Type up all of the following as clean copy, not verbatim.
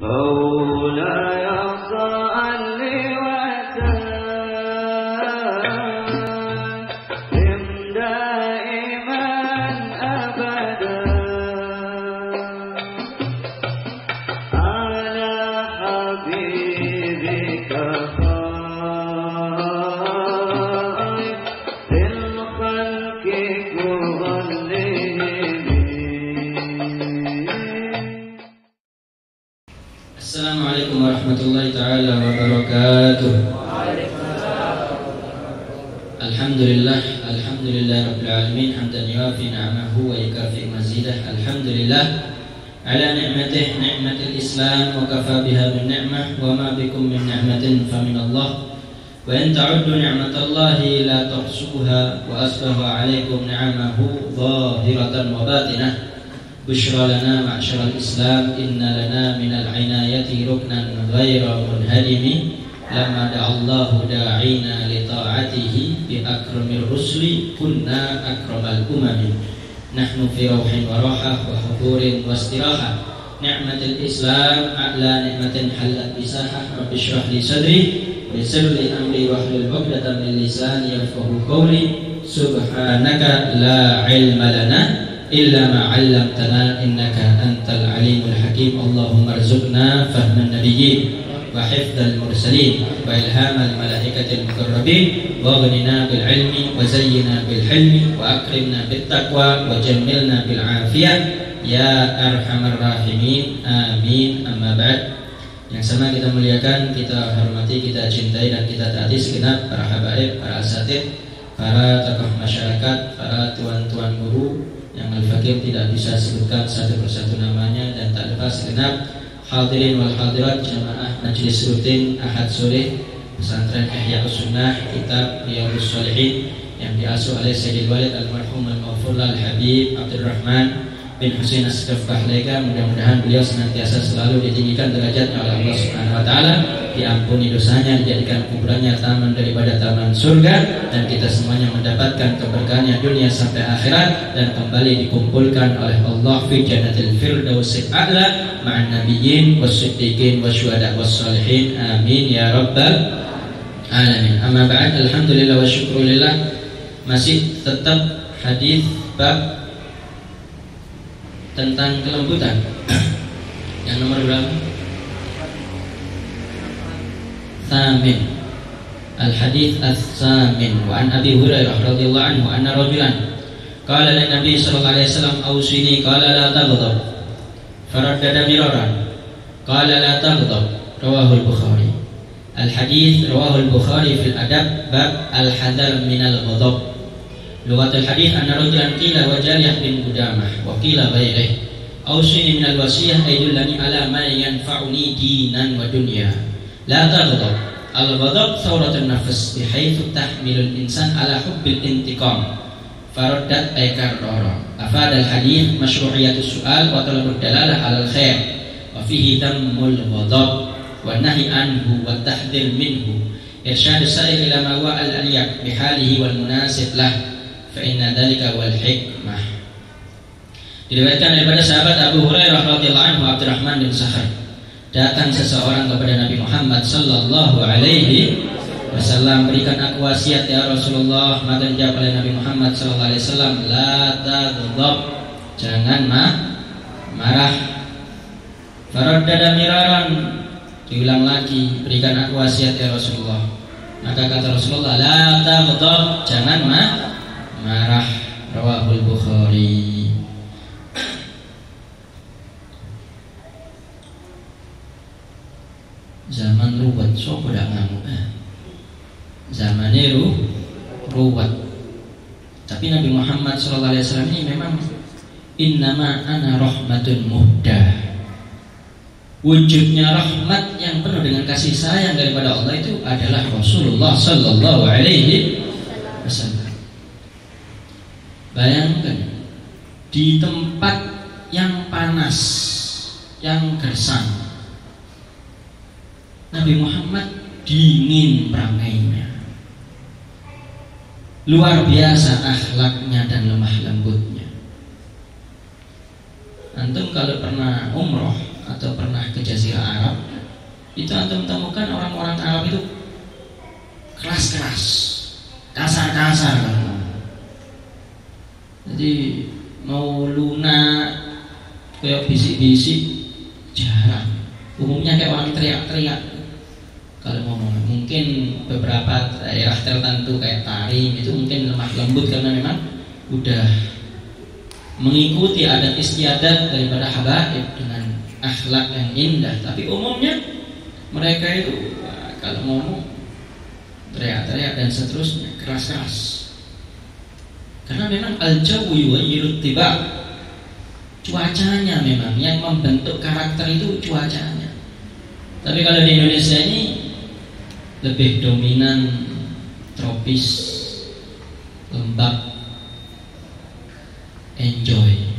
مولاي صل وسلم دائما أبدا على حبيبك خير الخلق كلهم. Assalamualaikum warahmatullahi ta'ala wabarakatuh. Alhamdulillah rabbil alamin hamdan yuafi ni'amahu wa yukafi mazidah. Alhamdulillah ala ni'matil islam wa kafa biha min ni'mah wa ma bikum min ni'matin fa min Allah wa in ta'uddu ni'matallahi la tuhsuha wa asbaha alaikum ni'amahu zahiratan wa batinah. Bushra lana ma'syaral Islam inna lana minal inayati ruknan ghaira munhadimi lamma da'allahu da'ina li ta'atihi bi akramir rusli kunna akramal umami nahnu fi rauhin wa rahah wa huburin wa istirahah ni'matul Islam a'la ni'matin halat bisahah rabbi shrah li sadri wa yassir li amri wahlul 'uqdatam min lisani yafqahu qawli subhanaka la ilma lana illa ma 'allamtana innaka antal alimul hakim. Allahumma arzuqna fahman nabiyyin wa hifdzal mursalin wa ilhamal malaikatil muqarrabin wa ghnina bil ilmi wa zayyina bil hilmi wa akrimna bit taqwa wa jammilna bil afiyah ya arhamar rahimin amin. Amma ba'd. Yang sama kita muliakan, kita hormati, kita cintai dan kita taati segenap para habaib, para asatidz, para tokoh masyarakat, para tuan-tuan guru yang Al-Fakir tidak bisa sebutkan satu persatu namanya, dan tak lepas segenap hadirin wal hadirat jamaah majlis rutin Ahad sore pesantren Ihya Sunnah kitab Riyadhus Shalihin yang diasuh oleh Sayyidil Walid almarhum al-Maghfur al-Habib Abdurrahman bin Husain Asqaf Bahlega. Mudah-mudahan beliau senantiasa selalu ditinggikan derajatnya oleh Allah Subhanahu wa taala, diampuni dosanya, dijadikan kuburannya taman daripada taman surga, dan kita semuanya mendapatkan keberkahannya dunia sampai akhirat, dan kembali dikumpulkan oleh Allah fi jannatil firdausil a'la ma'an nabiyyin was-siddiqin wasyuhada was-shalihin amin ya rabbal alamin. Amma ba'd. Alhamdulillah wa syukrulillah, masih tetap hadis bab tentang kelembutan. Yang nomor berapa? Tsamin. Al-hadits ats-tsamin wa an Abi Hurairah radhiyallahu anhu anna rajulan qala lin Nabi sallallahu alaihi wasallam awsini qala la taghdab faraddada miraran qala la taghdab rawahu al-Bukhari. Al-hadits rawahu al-Bukhari fil adab bab al-hadar min al-ghadab. Lughatul hadits anna rajulan qila wa Jariyah bin Qudamah wa qila ghairihi awsini min al-wasiyah aydullani ala ma yanfa'uni dinan wa dunya la taghdab. Al-ghadab thawratun nafs bihaitsu tahmilul insan ala hubbil intiqam faraddat aykarrara. Afad al-hadits masyru'iyatus su'al wa talabud dalalah 'alal khair wa fihi dhammul ghadab wa nahy anhu wa tahdhir minhu irsyadus sa'il ila ma huwa al-aliyak bihalihi wal munasib lah fa inna dzalika wal hikmah. Diriwayatkan daripada sahabat Abu Hurairah radhiyallahu anhu Abdurrahman bin Sakhar, datang seseorang kepada Nabi Muhammad sallallahu alaihi wasallam, berikan aku wasiat ya Rasulullah. Maka dijawab oleh Nabi Muhammad sallallahu alaihi wasallam, la taghdab, jangan marah. Faraddada miraran, diulang lagi, berikan aku wasiat ya Rasulullah. Maka kata Rasulullah, la taghdab, jangan marah. Rawahul Bukhari. Zaman ruwet, so pada ngamuk. Zamannya ruwet. Tapi Nabi Muhammad SAW ini memang innama ana rahmatun muhdah. Wujudnya rahmat yang penuh dengan kasih sayang daripada Allah itu adalah Rasulullah Sallallahu Alaihi Wasallam. Bayangkan di tempat yang panas, yang gersang, Nabi Muhammad dingin perangainya, luar biasa akhlaknya dan lemah lembutnya. Antum kalau pernah umroh atau pernah ke Jazirah Arab, itu antum temukan orang-orang Arab itu keras-keras, kasar-kasar. Jadi mau lunak kayak bisik-bisik jarang. Umumnya kayak orang teriak-teriak kalau ngomong. Mungkin beberapa daerah tertentu kayak Tarim itu mungkin lemah lembut karena memang udah mengikuti adat istiadat daripada habaib dengan akhlak yang indah. Tapi umumnya mereka itu kalau ngomong teriak-teriak dan seterusnya, keras-keras. Karena memang al-jawu yughayyiru tiba, cuacanya memang yang membentuk karakter itu cuacanya. Tapi kalau di Indonesia ini lebih dominan tropis, lembab, enjoy,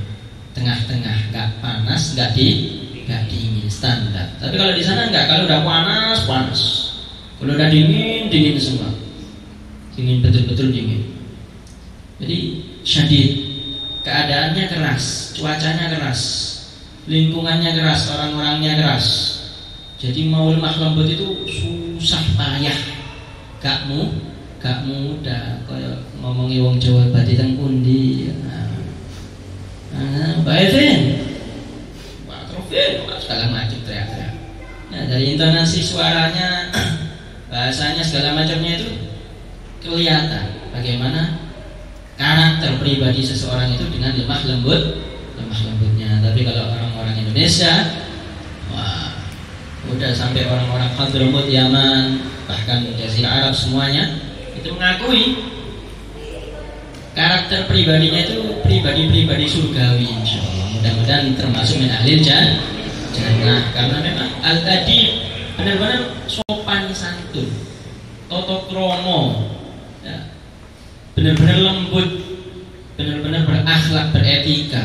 tengah-tengah, nggak panas, nggak dingin, standar. Tapi kalau di sana nggak, kalau udah panas, kalau udah dingin semua, dingin betul-betul dingin. Jadi syadid, keadaannya keras, cuacanya keras, lingkungannya keras, orang-orangnya keras. Jadi mau lemah lembut itu susah payah, gak mudah. Kayak ngomongi wong Jawa badi teng pundi. Mbak Evin, Mbak Trofin, segala macam teriak-teriak. Nah, dari intonasi suaranya, bahasanya segala macamnya itu kelihatan bagaimana karakter pribadi seseorang itu dengan lemah lembutnya. Tapi kalau orang-orang Indonesia, wah, udah sampai orang-orang Hadramut, Yaman, bahkan Jazirah Arab semuanya itu mengakui karakter pribadinya itu pribadi-pribadi surgawi, insyaallah. Mudah-mudahan termasuk min ahlil jannah, karena memang al-adib benar-benar sopan santun, toto kromo, ya, benar-benar lembut, benar-benar berakhlak, beretika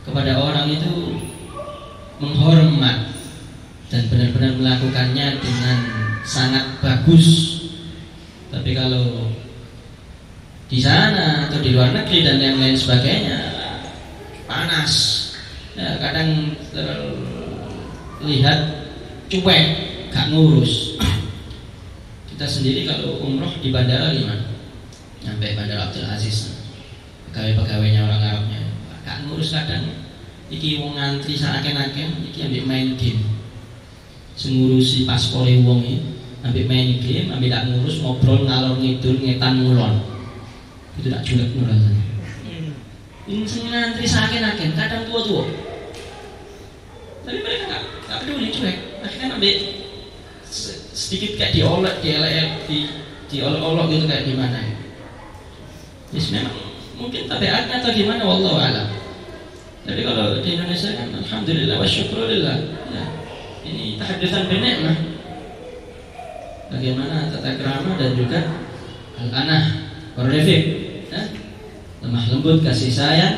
kepada orang itu, menghormat dan benar-benar melakukannya dengan sangat bagus. Tapi kalau di sana atau di luar negeri dan yang lain sebagainya panas, ya, kadang terlihat cuek, gak ngurus. Kita sendiri kalau umroh di bandara gimana? Sampai Bandara Abdul Aziz, pegawai-pegawainya orang Arabnya gak ngurus, kadang iki wong ngantri saken-aken, iki ambek main game, ngurusi paspore wong iki, ambek main game, ambek gak ngurus, ngobrol ngalor ngidul ngetan ngulon. Itu tak julek rasanya. Ini ngantri saken-aken, kadang tua-tua. Tapi mereka gak peduli, cuek. Akhirnya ambek sedikit kayak diolok, diolok-olok gitu kayak gimana ya. Yes, memang mungkin tabiatnya atau gimana, wallahu a'lam. Tapi kalau di Indonesia kan alhamdulillah wa syukurillah, ya, ini tahaddatsan bi nikmah. Bagaimana tata krama dan juga al-anah warifik, ya? Lemah lembut, kasih sayang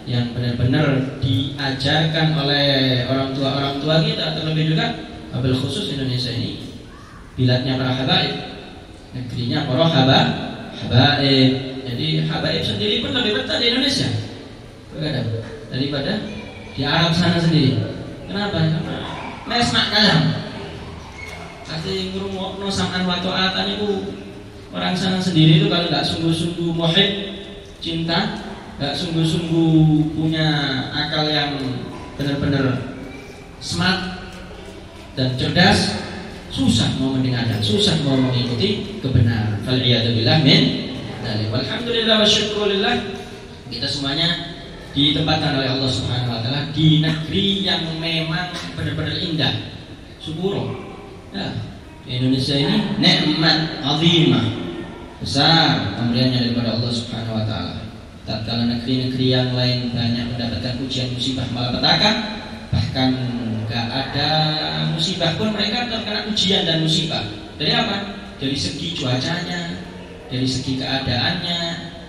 yang benar-benar diajarkan oleh orang tua kita, terlebih juga wabil khusus Indonesia ini bilatnya para habaib, negerinya para habaib. Jadi habaib sendiri pun lebih betah di Indonesia daripada di Arab sana sendiri. Kenapa? Karena mesmak kalam. Kasih ngrungokno sam'an wa ta'atan itu orang sana sendiri itu kalau nggak sungguh-sungguh muhib, cinta, nggak sungguh-sungguh punya akal yang benar-benar smart dan cerdas, susah mau mendengarkan, susah mau mengikuti kebenaran. Fal'iyadzubillah min. Alhamdulillah wa syukurillah, kita semuanya ditempatkan oleh Allah Subhanahu wa taala di negeri yang memang benar-benar indah, suburo. Ya, Indonesia ini nikmat azimah, besar pemberiannya daripada Allah Subhanahu wa taala. Tatkala negeri-negeri yang lain banyak mendapatkan ujian musibah malapetaka, bahkan enggak ada musibah pun mereka terkena ujian dan musibah. Dari apa? Dari segi cuacanya, dari segi keadaannya,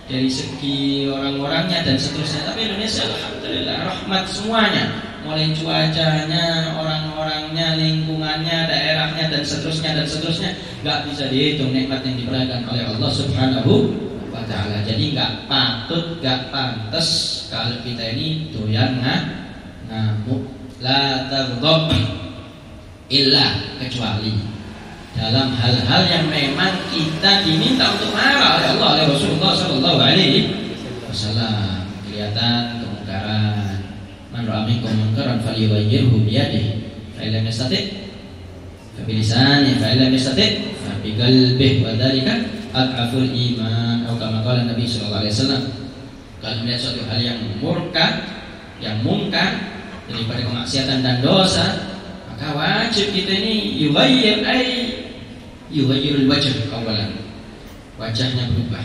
dari segi orang-orangnya dan seterusnya. Tapi Indonesia alhamdulillah rahmat semuanya, mulai cuacanya, orang-orangnya, lingkungannya, daerahnya dan seterusnya, nggak bisa dihitung nikmat yang diberikan oleh Allah Subhanahu wa taala. Jadi nggak patut, nggak pantas kalau kita ini doyan ngamuk. La taghdab, illa kecuali dalam hal-hal yang memang kita diminta untuk marah oleh Allah oleh Rasulullah sallallahu alaihi wasallam. Kelihatan kemungkaran, man ra'a minkum munkaran falyughayyirhu bi yadihi fa illam yastati' fa bi lisanihi fa illam yastati' fa bi qalbihi wa dzalika ad'aful iman atau kama qala Nabi sallallahu alaihi wasallam. Kalau melihat suatu hal yang mungkar daripada kemaksiatan dan dosa, maka wajib kita ini yughayyirul wajh awalan. Wajahnya berubah.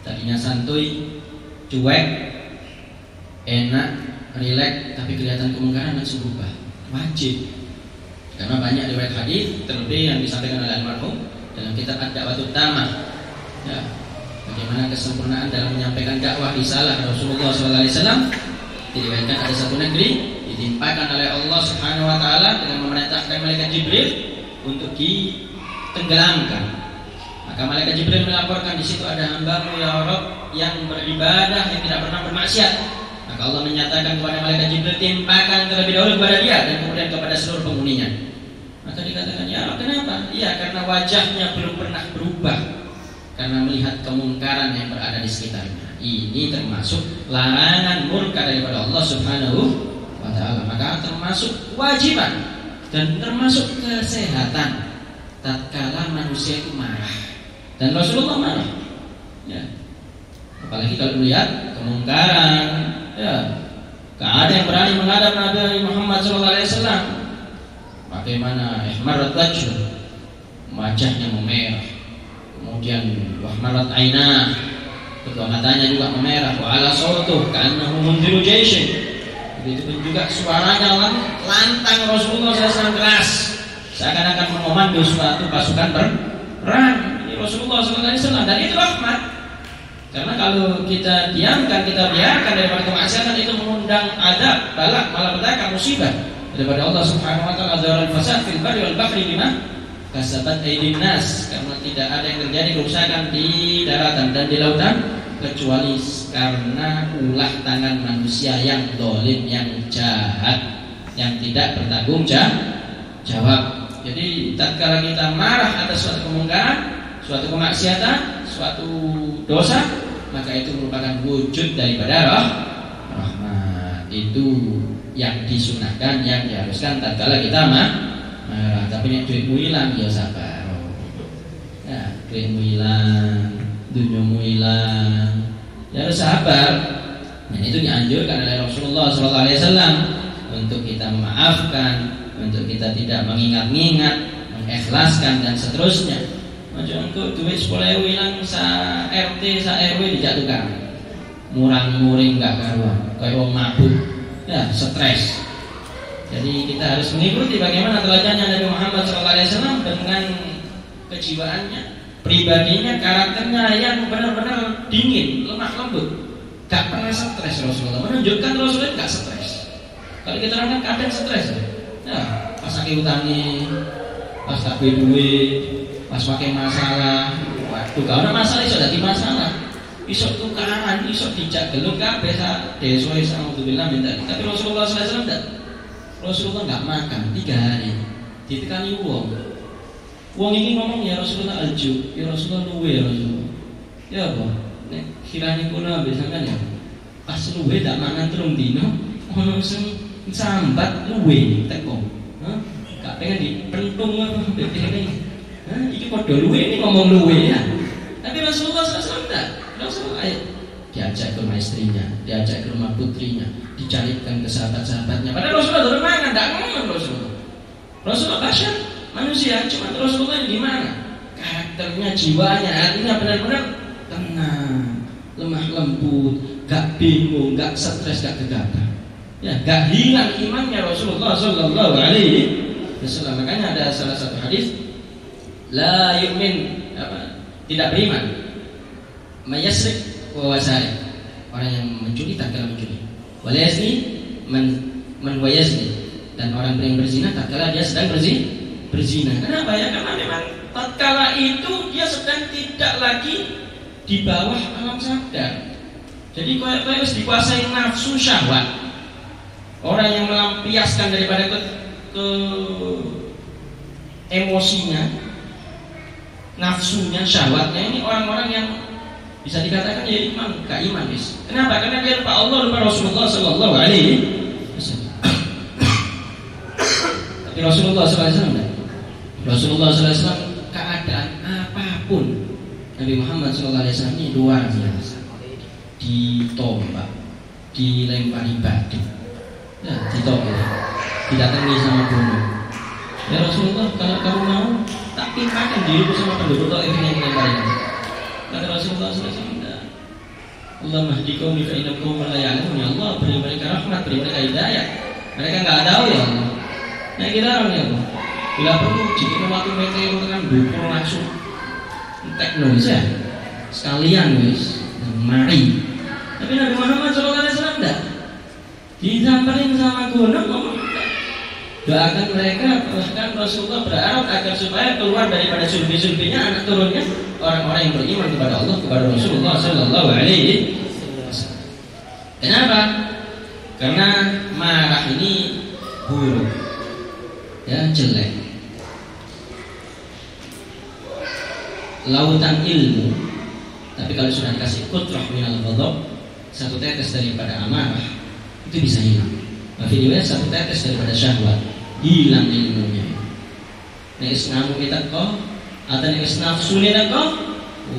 Tadinya santuy, cuek, enak, rileks, tapi kelihatan kemungkaran langsung berubah. Wajib. Karena banyak riwayat hadis terlebih yang disampaikan oleh almarhum dalam kitab Ad-Da'watut Tamah. Ya, bagaimana kesempurnaan dalam menyampaikan dakwah risalah Rasulullah SAW. Diriwayatkan ada satu negeri ditimpakan oleh Allah Subhanahu wa taala dengan memerintahkan malaikat Jibril untuk ditenggelamkan. Maka malaikat Jibril melaporkan di situ ada hamba-Mu ya Rabb yang beribadah yang tidak pernah bermaksiat. Maka Allah menyatakan kepada malaikat Jibril, timpakan terlebih dahulu kepada dia dan kemudian kepada seluruh penghuninya. Maka dikatakan, ya kenapa? Iya, karena wajahnya belum pernah berubah karena melihat kemungkaran yang berada di sekitarnya. Ini termasuk larangan murka daripada Allah Subhanahu wa ta'ala. Maka termasuk kewajiban dan termasuk kesehatan tatkala manusia itu marah. Dan Rasulullah marah. Ya. Apalagi kalau melihat kemungkaran, ya. Gak ada yang berani menghadap Nabi Muhammad SAW. Bagaimana ihmarat wajh, wajahnya memerah. Kemudian wahmarat ainah, kedua matanya juga memerah. Wa ala sautuh ka'annahu munziru jaishin. Begitu pun juga suaranya lantang Rasulullah SAW keras, seakan-akan mengomando suatu pasukan perang. Ini Rasulullah SAW, dan itu rahmat. Karena kalau kita diamkan, kita biarkan daripada kemaksiatan, itu mengundang adab, balak, malapetaka, musibah daripada Allah Subhanahu wa ta'ala. Adzaral fasad fil barri wal bahri bima kasabat aydin nas. Karena tidak ada yang terjadi kerusakan di daratan dan di lautan kecuali karena ulah tangan manusia yang zalim, yang jahat, yang tidak bertanggung jawab. Jadi tatkala kita marah atas suatu kemungkaran, suatu kemaksiatan, suatu dosa, maka itu merupakan wujud daripada rahmat. Itu yang disunahkan, yang diharuskan tatkala kita marah. Tapi nek duitmu hilang ya sabar. Ya, duitmu hilang, dunyamu hilang, ya harus sabar. Dan itu dianjurkan oleh Rasulullah SAW untuk kita memaafkan, untuk kita tidak mengingat-ingat, mengikhlaskan dan seterusnya. Macam untuk duit 10.000 hilang sa RT, sa RW dijatuhkan, murang-muring gak karuan, kayak orang mabuk, ya stres. Jadi kita harus mengikuti bagaimana teladannya Nabi Muhammad SAW dengan kejiwaannya, pribadinya, karakternya yang benar-benar dingin, lemah lembut, gak pernah stres. Rasulullah menunjukkan Rasulullah gak stres. Kalau kita orang kan kadang stres, ya pas sakit utangi, pas tak duit, pas pakai masalah, waktu kalau ada masalah iso dadi masalah, iso tukaran, iso dijak gelung kabeh sak desa sama alhamdulillah minta. Tapi Rasulullah SAW enggak. Rasulullah enggak makan 3 hari. Ditekani wong. Wong ini ngomong ya Rasulullah alju, ya Rasulullah luwe ya Rasulullah. Ya apa? Nek kirani kula besangan ya. Pas luwe tak mangan terung dino, ono sing sambat luwe teko. Hah? Gak pengen dipentung apa bebene. Hah? Iki padha luwe ini ngomong luwe ya. Tapi Rasulullah SAW enggak. Rasulullah diajak ke rumah istrinya, diajak ke rumah putrinya, dicarikan ke sahabat-sahabatnya. Padahal Rasulullah turun mangan, enggak ngomong Rasulullah. Rasulullah bashar, manusia, cuma Rasulullah ini gimana? Karakternya, jiwanya, hatinya benar-benar tenang, lemah lembut, gak bingung, gak stres, gak gegabah. Ya, gak hilang imannya Rasulullah Sallallahu Alaihi Wasallam. Makanya ada salah satu hadis, la yu'min, tidak beriman, mayasrik wa wasari, orang yang mencuri tatkala mencuri, walayasni man wayazni, dan orang yang berzina tatkala dia sedang berzina. Kenapa ya? Karena memang tatkala itu dia sedang tidak lagi di bawah alam sadar. Jadi kalau harus dikuasai nafsu syahwat. Orang yang melampiaskan daripada emosinya, nafsunya, syahwatnya, ini orang-orang yang bisa dikatakan ya iman, gak iman guys. Kenapa? Karena dia lupa Allah, lupa Rasulullah Sallallahu Alaihi Wasallam. Tapi Rasulullah Sallallahu Alaihi Wasallam, Rasulullah Sallallahu Alaihi Wasallam keadaan apapun, Nabi Muhammad Sallallahu Alaihi Wasallam ini luar biasa. Ditombak, dilempari batu, ya ditombak, didatangi sama gunung. Ya Rasulullah, kalau kamu mau, tak timpakan diriku sama penduduk Taif yang dilempari. Kata Rasulullah SAW, Allah mahdi qaumi fa inna qauma la ya'lamun. Ya Allah, beri mereka rahmat, beri mereka hidayah. Mereka enggak tahu ya Allah. Nah kita orang ya Allah. Bila perlu jika waktu meteor kan dukung langsung teknologi ya. Sekalian guys, mari. Tapi Nabi Muhammad SAW enggak. Disamperin sama gunung ngomong doakan mereka, bahkan Rasulullah berharap agar supaya keluar daripada sulbi-sulbinya anak turunnya orang-orang yang beriman kepada Allah, kepada Rasulullah Sallallahu Alaihi Wasallam. Kenapa? Karena marah ini buruk, ya jelek. Lautan ilmu, tapi kalau sudah dikasih kutrah minal ghadab, satu tetes daripada amarah itu bisa hilang. Akhirnya satu tetes daripada syahwat hilang ilmunya. Nek ngamu kita kok, atau nek nafsu kita kok,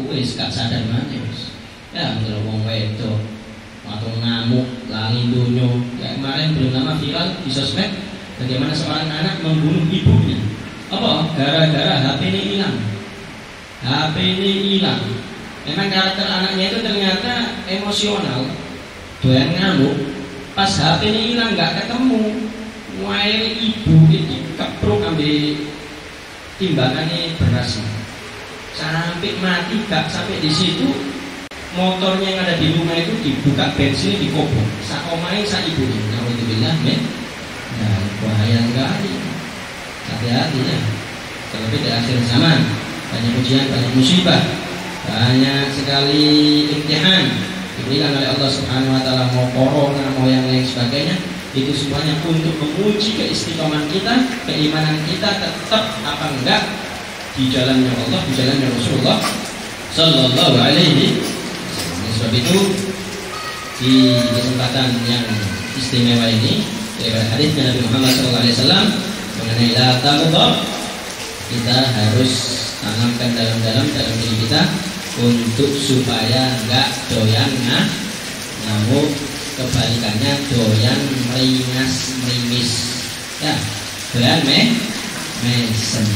wis gak sadar mana wis. Ya bener wong wedok, atau ngamuk, lali dunyo. Ya kemarin belum lama viral di sosmed bagaimana seorang anak membunuh ibunya. Apa? Gara-gara HP ini hilang. HP ini hilang. Memang karakter anaknya itu ternyata emosional, doyan ngamuk. Pas HP ini hilang nggak ketemu, wae ibu ini kepruk ambil timbangannya beras sampai mati, gak sampai di situ motornya yang ada di rumah itu dibuka bensin dikobong, sak omahe sak ibunya. Alhamdulillah men, nah bahaya sekali, hati-hati ya. Terlebih di akhir zaman banyak ujian, banyak musibah, banyak sekali imtihan diberikan oleh Allah Subhanahu Wa Taala, mau corona, mau yang lain sebagainya. Itu semuanya untuk menguji keistiqomahan kita, keimanan kita tetap apa enggak di jalannya Allah, di jalannya Rasulullah Sallallahu Alaihi Wasallam. Sebab itu di kesempatan yang istimewa ini daripada hadis Nabi Muhammad Sallallahu Alaihi Wasallam mengenai la taghdab, kita harus tanamkan dalam diri kita untuk supaya enggak doyan ngamuk. Kebalikannya doyan meringas ya, doyan mesem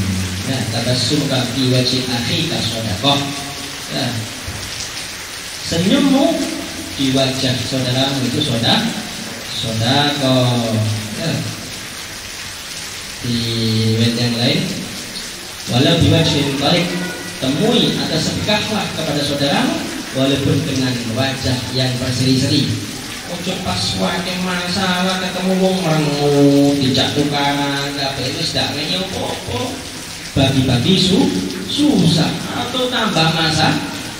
ya, tabassum ka fi wajhi akhika shadaqah ya, senyummu di wajah saudaramu itu sedekah ya. Di riwayat yang lain, walau di wajhin balik, temui atau sedekahlah kepada saudaramu walaupun dengan wajah yang berseri-seri. Ojo pas wae masalah ketemu wong merengut dijak tukaran kabeh wis gak ngene opo-opo, bagi-bagi susah atau tambah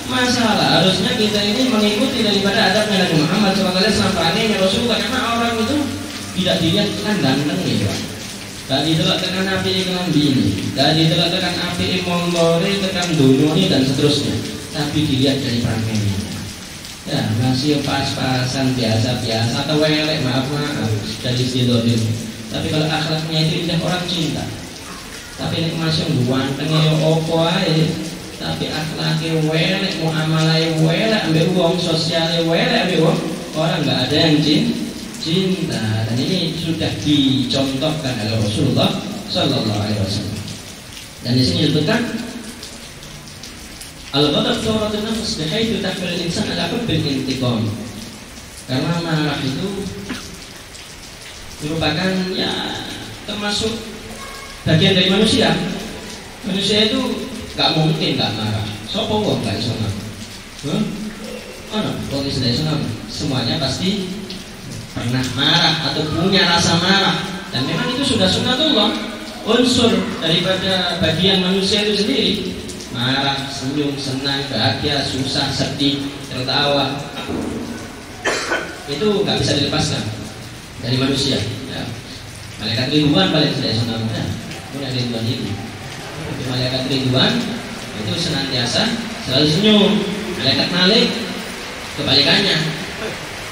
masalah. Harusnya kita ini mengikuti daripada adabnya Nabi Muhammad SAW, perannya Rasulullah, karena orang itu tidak dilihat kan ganteng ya, gak dilihat tekan api iklan bini, gak dilihat tekan api mongkori, tekan dunyoni dan seterusnya, tapi dilihat dari perannya. Ya masih pas-pasan biasa-biasa atau welek, maaf dari sidodir. Tapi kalau akhlaknya itu tidak orang cinta. Tapi ini masih gantengnya opo ae. Tapi akhlaknya welek, muamalahnya welek, ambil uang sosialnya welek, ambil uang, orang nggak ada yang cinta. Dan ini sudah dicontohkan oleh Rasulullah Sallallahu Alaihi Wasallam. Dan di sini disebutkan al-ghadab thawratun nafs bihaitsu tahmil al-insan ala hubbil intiqam. Karena marah itu merupakan ya termasuk bagian dari manusia. Manusia itu gak mungkin gak marah. Sopo wong gak iso marah? Kok iso marah? Semuanya pasti pernah marah atau punya rasa marah. Dan memang itu sudah sunnatullah, unsur daripada bagian manusia itu sendiri. Marah, senyum, senang, bahagia, susah, sedih, tertawa, itu nggak bisa dilepaskan dari manusia ya. Malaikat ribuan balik sudah senang ya, punya ribuan itu. Tapi malaikat Ridwan itu senantiasa selalu senyum. Malaikat Malik kebalikannya,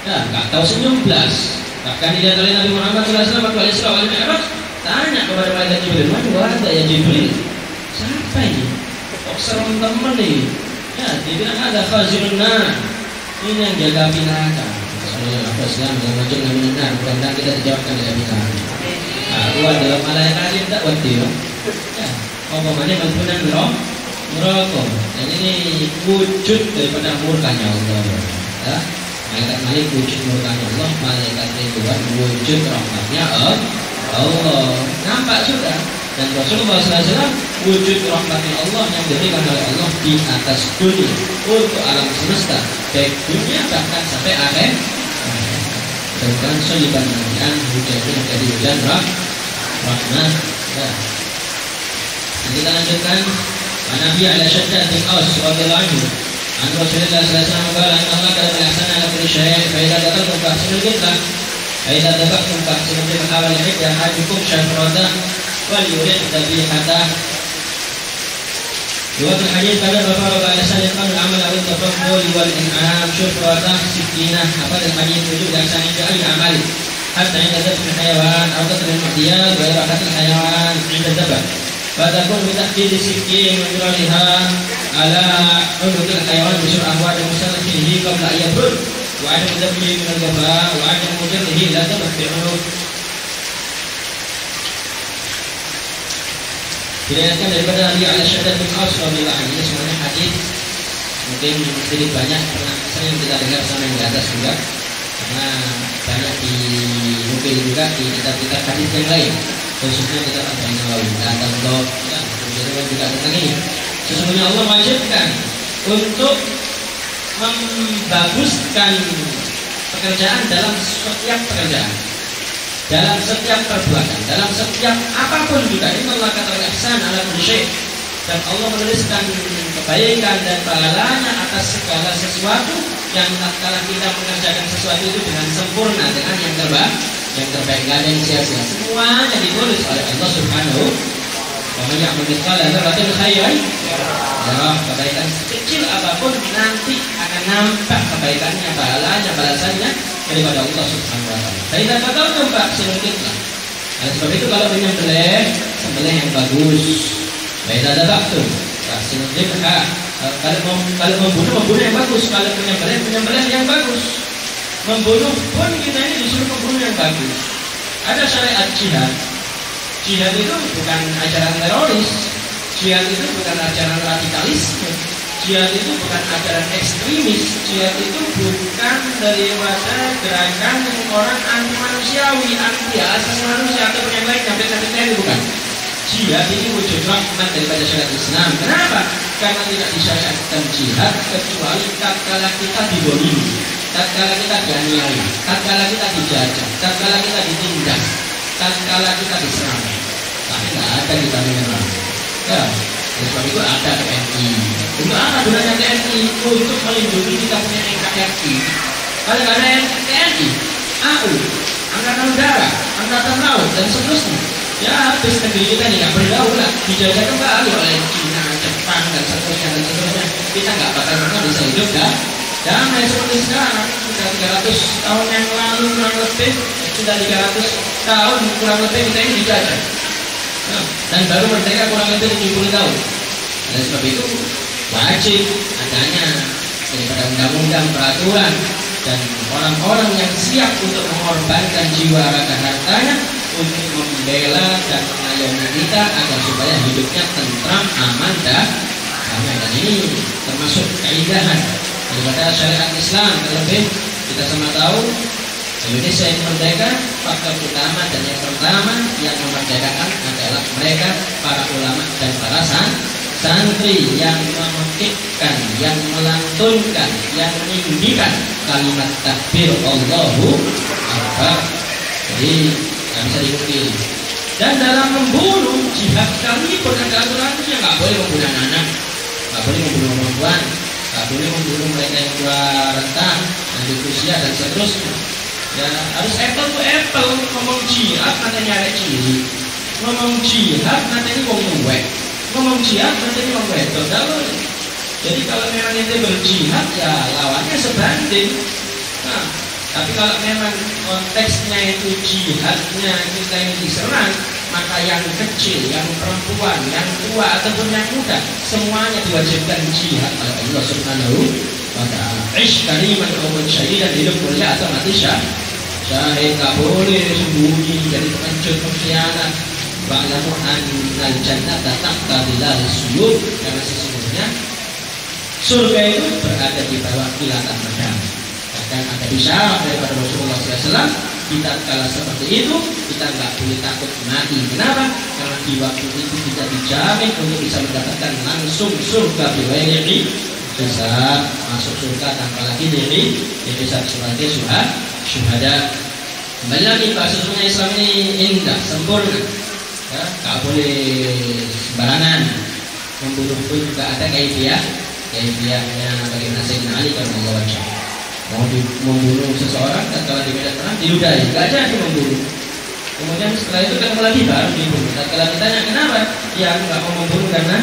ya nggak tahu senyum belas. Bahkan dilihat oleh Nabi Muhammad SAW waktu Isra wal Mi'raj, tanya kepada malaikat Jibril, mana ada ya Jibril? Siapa ini? Kok serem temen nih? Ya, dia bilang ada khazinun nar. Ini yang jaga api neraka. Sallallahu alaihi wasallam macam Nabi benar, mudah-mudahan kita dijawabkan dari api neraka. Aku adalah malaikat yang tak wadil. Ya, pokoknya mempunyai neraka. Dan ini wujud daripada murkanya Allah. Ya, malaikat Malik wujud murkanya Allah, malaikat Ridwan wujud rahmatnya Allah. Nampak sudah. Dan Rasulullah SAW wujud rahmatnya Allah yang diberikan oleh Allah di atas dunia untuk alam semesta, baik dunia bahkan sampai akhir. Dan sojiban nantian hujan itu menjadi hujan rahmat. Dan kita lanjutkan. Nabi ala Shaddad bin Aus radhiyallahu anhu. An Rasulullah sallallahu alaihi wasallam qala inna Allah qad ahsana kulli syai' fa idza dakaltum fahsinul qiblah fa idza dakaltum fahsinul qiblah wa yahidda ahadukum syafrata wal yurid dhabihata. Dua hadis pada bapak-bapak asal-asal amal awal tafakkur wal in'am syafrata sikinah. Apa dan hadis itu dasarnya dari amal hatta yang ada pada hewan atau terima dia berakat hewan inda dapat. فتكون بتحديد السكين وجرالها على عنق الحيوان بسرعة وعدم مسلخه قبل أن يبرد وعدم ذبحه من الجفاء وعدم مجره لا تبح في عنق. Diriwayatkan daripada Ali Al-Shaddad bin Aus radhiyallahu anhu. Ini semuanya hadis mungkin sedikit banyak pernah sering kita dengar sama yang di atas juga, karena banyak dinukil juga di kitab-kitab hadis yang lain, khususnya kitab An-Nawawi dan Al-Qur'an juga tentang ini. Sesungguhnya Allah wajibkan untuk membaguskan pekerjaan dalam setiap pekerjaan, dalam setiap perbuatan, dalam setiap apapun juga. Ini Allah kata ihsan ala kulli syai'. Dan Allah menuliskan kebaikan dan pahalanya atas segala sesuatu yang tatkala kita mengerjakan sesuatu itu dengan sempurna, dengan yang terbaik, nggak ada yang sia-sia. Semuanya ditulis oleh Allah Subhanahu wa ta'ala. Yang mengikala dzarratin khairan ya, kebaikan sekecil apapun nanti akan nampak kebaikannya, pahalanya, balasannya daripada Allah Subhanahu wa ta'ala. Tidak bakal nampak sedikitlah. Oleh sebab itu kalau menyembelih, sembelih yang bagus. Tidak ada waktu. Kalau membunuh yang bagus. Kalau menyembelih yang bagus. Membunuh pun kita ini disuruh membunuh yang bagus. Ada syariat jihad. Jihad itu bukan ajaran teroris. Jihad itu bukan ajaran radikalisme. Jihad itu bukan ajaran ekstremis. Jihad itu bukan daripada gerakan orang anti manusiawi, anti asasi manusia atau yang lain sampai bukan. Jihad ini wujud rahmat daripada syariat Islam. Kenapa? Karena tidak disyariatkan jihad kecuali tatkala kita dibolimi, tatkala kita dianiaya, tatkala kita dijajah, tatkala kita ditindas, tatkala kita diserang. Tapi nggak ada kita menyerang. Ya, sebab itu ada TNI. Untuk apa gunanya TNI? Untuk melindungi kita punya NKRI. Kalau nggak ada TNI, AU, Angkatan Udara, Angkatan Laut dan seterusnya, ya habis negeri kita nih nggak berdaulat, dijajah kembali oleh Cina, Jepang dan seterusnya. Kita nggak bakal pernah bisa hidup damai seperti sekarang. Sudah 300 tahun yang lalu kurang lebih, sudah 300 tahun kurang lebih kita ini dijajah. Dan baru merdeka kurang lebih 70 tahun. Oleh sebab itu wajib adanya daripada undang-undang, peraturan, dan orang-orang yang siap untuk mengorbankan jiwa, raga, hartanya untuk membela dan mengayomi kita agar supaya hidupnya tentram, aman dan damai. Dan ini termasuk kaidahan daripada syariat Islam. Terlebih kita sama tahu Indonesia yang merdeka, faktor utama dan yang pertama yang memerdekakan adalah mereka, para ulama dan para santri yang memekikkan, yang melantunkan, yang meninggikan kalimat takbir Allahu Akbar. Jadi nggak bisa diikuti. Dan dalam membunuh jihad sekalipun ada aturannya, nggak boleh membunuh anak, nggak boleh membunuh perempuan, nggak boleh membunuh mereka yang tua renta, lanjut usia dan seterusnya. Ya, harus apple to apple. Ngomong jihad katanya ada ciri, ngomong jihad katanya wong nuwek, ngomong jihad nanti ngomong wedok kalau. Jadi kalau memang ente berjihad ya lawannya sebanding. Nah, tapi kalau memang konteksnya itu jihadnya kita ini diserang, maka yang kecil, yang perempuan, yang tua ataupun yang muda semuanya diwajibkan jihad oleh Allah Subhanahu wa ta'ala. Ish kariman awal syahidan, hidup mulia atau mati syahid. Tak boleh sembunyi jadi pengecut, pengkhianat. Ba'lamu annal jannata tahta dhilal suyud, karena sesungguhnya surga itu berada di bawah kilatan pedang. Bahkan ada isyarat daripada Rasulullah SAW, kita kala seperti itu kita nggak boleh takut mati. Kenapa? Karena di waktu itu kita dijamin untuk bisa mendapatkan langsung surga biwayri hisab, masuk surga tanpa lagi diri hisab sebagai syuhada. Kembali lagi bahasa sesungguhnya Islam ini indah, sempurna. Ya, nggak boleh sembarangan. Membunuh pun juga ada kaifiahnya bagaimana Sayyidina Ali karramallahu wajhahu. Mau membunuh seseorang dan kalau di medan perang diludahi, nggak jadi membunuh. Kemudian setelah itu ketemu lagi baru dibunuh. Dan kalau ditanya kenapa? Ya aku nggak mau membunuh karena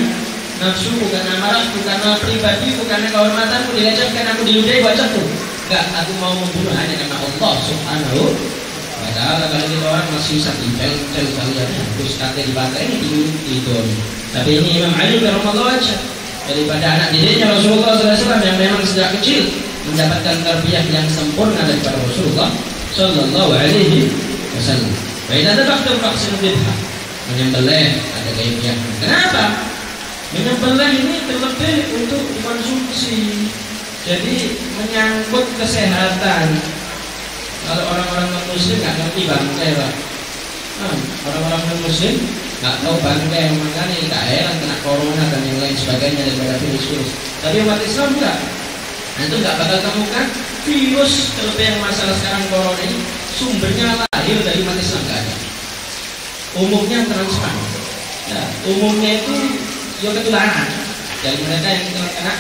nafsu, bukan amarah, bukan pribadi, bukan kehormatanku dilecehkan, aku diludahi wajahku. Enggak, aku mau membunuh hanya karena Allah Subhanahu wa ta'ala. Kalau kita orang masih sakit, cel kalian terus kata dipakai ini itu. Tapi ini Imam Ali karramallahu wajhahu, daripada anak didiknya Rasulullah SAW yang memang sejak kecil mendapatkan tarbiyah yang sempurna daripada Rasulullah Sallallahu Alaihi Wasallam. Baik, ada faktor vaksin bid'ah, menyembelih ada kaifiah. Kenapa? Menyembelih ini terlebih untuk dikonsumsi, jadi menyangkut kesehatan. Kalau orang-orang non-muslim nggak ngerti bangkai, Pak. Orang-orang non-muslim nggak tahu bangkai, makanya nggak heran kena corona dan yang lain sebagainya daripada virus. Tapi umat Islam enggak. Nah, itu nggak bakal temukan virus, terlebih yang masalah sekarang corona ini sumbernya lahir dari umat Islam, nggak ada. Umumnya transman. Ya, umumnya itu ya ketularan dari mereka yang kena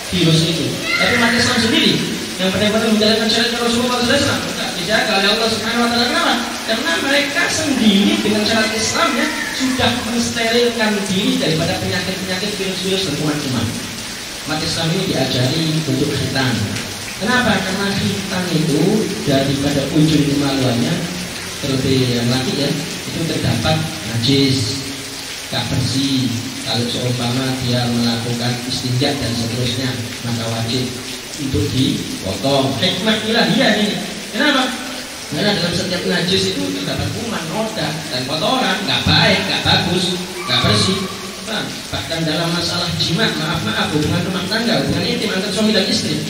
virus itu. Tapi umat Islam sendiri yang benar-benar menjalankan syariat Rasulullah SAW tidak dijaga oleh Allah Subhanahu wa ta'ala. Kenapa? Karena mereka sendiri dengan syarat Islamnya sudah mensterilkan diri daripada penyakit-penyakit virus-virus dan kuman-kuman. Umat Islam ini diajari untuk khitan. Kenapa? Karena khitan itu daripada ujung kemaluannya, terlebih yang laki ya, itu terdapat najis, gak bersih. Kalau seumpama dia melakukan istinja dan seterusnya, maka wajib untuk dipotong. Hikmah ilahiyah ini. Kenapa? Karena dalam setiap najis itu terdapat kuman, noda, dan kotoran, nggak baik, nggak bagus, nggak bersih. Nah, bahkan dalam masalah jimat, maaf, hubungan rumah tangga, hubungan intim antara suami dan istri,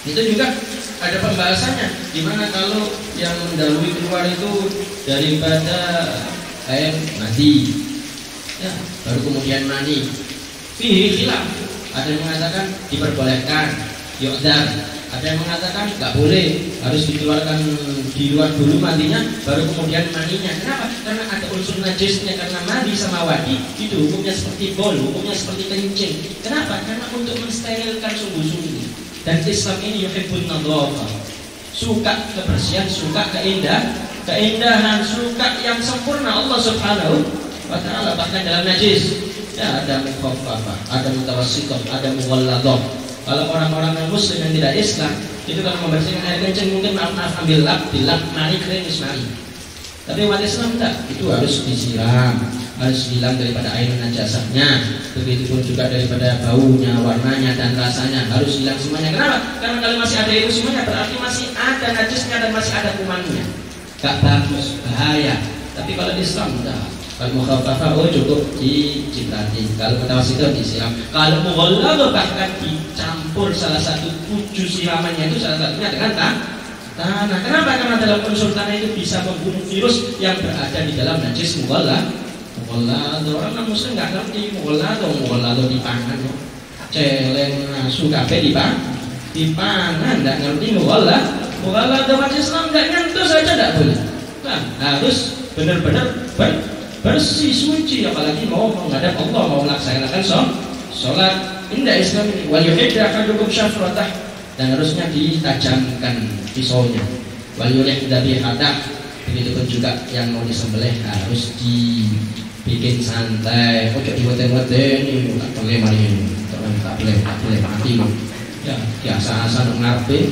itu juga ada pembahasannya. Dimana kalau yang mendahului keluar itu daripada air mati, ya, baru kemudian mani. Fihi khilaf. Ada yang mengatakan diperbolehkan, yu'dzar. Ada yang mengatakan nggak boleh, harus dikeluarkan di luar dulu mandinya, baru kemudian maninya. Kenapa? Karena ada unsur najisnya. Karena mandi sama wadi itu hukumnya seperti bol, hukumnya seperti kencing. Kenapa? Karena untuk mensterilkan sungguh-sungguh. Dan Islam ini yuhibbun nadhafah, suka kebersihan, suka keindahan, suka yang sempurna. Allah Subhanahu wa ta'ala bahkan dalam najis ya ada mukhaffafah, ada mutawassithah, ada mughalladah. Kalau orang-orang yang muslim yang tidak Islam itu kalau membersihkan air kencing mungkin maaf ambil lap, dilap, mari kering, mari. Tapi umat Islam tidak, itu harus disiram, harus hilang daripada air najasahnya. Begitupun juga daripada baunya, warnanya dan rasanya harus hilang semuanya. Kenapa? Karena kalau masih ada itu semuanya berarti masih ada najisnya dan masih ada kumannya. Gak bagus, bahaya. Tapi kalau Islam tidak. Kalau mukhaffafah cukup diciprati, kalau mutawassithah disiram, kalau mughalladah bahkan dicampur salah satu tujuh siramannya itu salah satunya dengan tanah. Kenapa? Karena dalam unsur tanah itu bisa membunuh virus yang berada di dalam najis mughalladah. Orang muslim nggak ngerti mughalladah dipangan, celeng nasu kabeh dipangan, nggak ngerti mughalladah umat Islam nggak nyentuh saja nggak boleh. Nah, harus benar-benar bersih, suci, apalagi mau menghadap Allah, mau melaksanakan sholat. Indah Islam ini wal yuhidda ahadukum syafratah, dan harusnya ditajamkan pisaunya. Wal yuhidda bihadah, begitu pun juga yang mau disembelih harus bikin santai, ojo diweten-weteni, tak boleh mari ini, tak boleh mati loh. Ya biasa ngarepe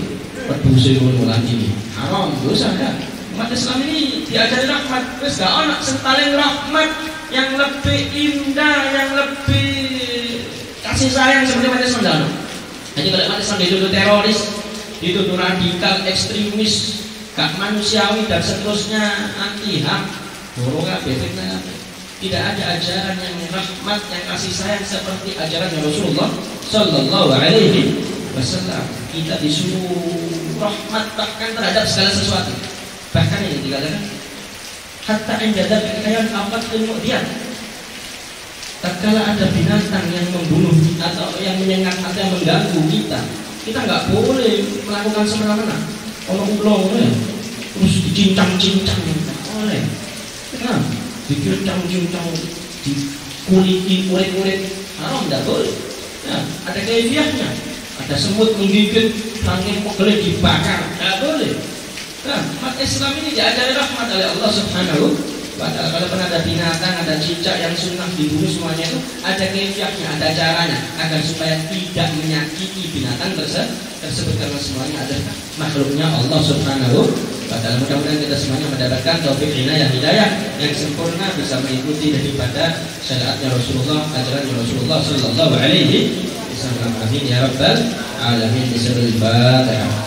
peduse ngono lagi haram dosa kan. Umat Islam ini diajari rahmat, wis gak ana sing paling rahmat yang lebih indah, yang lebih kasih sayang seperti umat Islam. Jadi kalau umat Islam dituduh teroris, dituduh radikal, ekstremis, gak manusiawi dan seterusnya, anti HAM, borong kabeh fitnah. Tidak ada ajaran yang rahmat, yang kasih sayang seperti ajaran Rasulullah Sallallahu Alaihi Wasallam. Kita disuruh rahmat bahkan terhadap segala sesuatu. Bahkan ini dikatakan hatta inda kekayaan apa kemudian tatkala ada binatang yang membunuh atau yang menyengat atau yang mengganggu kita nggak boleh melakukan semena-mena. Kalau ulong ya, terus dicincang-cincang nggak boleh. Nah, dicincang-cincang, dikuliti kulit-kulit haram nggak boleh. Nah, ada kaifiahnya. Ada semut menggigit, langit pegel dibakar, nggak boleh. Nah, umat Islam ini diajari rahmat oleh Allah Subhanahu wa Ta'ala. Kalau pernah ada binatang, ada cicak yang sunnah dibunuh, semuanya itu ada kaifiahnya, ada caranya agar supaya tidak menyakiti binatang tersebut karena semuanya adalah makhluknya Allah Subhanahu wa Ta'ala. Mudah-mudahan kita semuanya mendapatkan taufik hidayah yang sempurna bisa mengikuti daripada syariatnya Rasulullah, ajarannya Rasulullah Sallallahu Alaihi Wasallam. Amin ya rabbal alamin. Bismillahirrahmanirrahim. Fatihah.